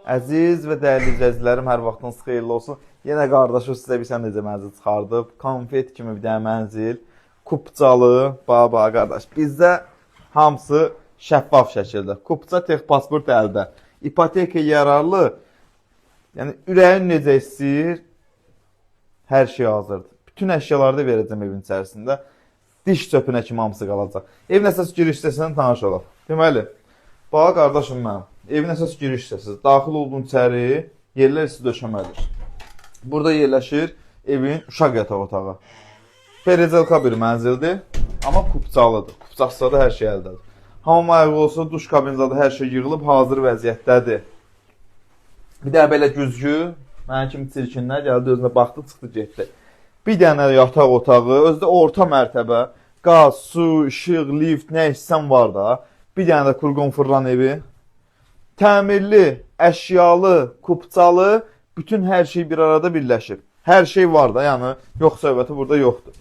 Əziz və dəyərli izləyicilərim, hər vaxtınız xeyirli olsun. Yenə qardaşım sizə bir sən necə mənzil çıxardıb. Konfet kimi bir dənə mənzil. Kupcalı, baba qardaş. Bizdə hamısı şəffaf şəkildə. Kupça texpasport əldə. İpoteka yararlı. Yəni ürəyin necə istəyir, hər şey hazırdır. Bütün əşyaları da verəcəm evin içərisində. Diş çöpünə kimi hamısı qalacaq. Evin əsas giriş hissəsindən tanış olaq. Deməli, bax qardaşım mənim. Evin əsas giriş hissəsi. Daxil olduğun içəri yerlər isə döşəmədir. Burada yerləşir evin uşaq yataq otağı. Perezelka bir mənzildir, amma kupçalıdır. Kupçasında da hər şey əldədir. Hamam ayağı olsa duş kabinində da hər şey yığılıb hazır vəziyyətdədir. Bir də belə güzgü, mənim kimi çirkinlər gəldi, özünə baxdı, çıxdı, getdi. Bir dənə yataq otağı, özdə orta mərtəbə, qaz, su, işıq, lift, nə istəsən var da. Bir dənə də kurqon fırlan evi. Təmirli, əşyalı, kupçalı, bütün hər şey bir arada birləşib. Hər şey var da, yəni yox söhbəti burada yoxdur.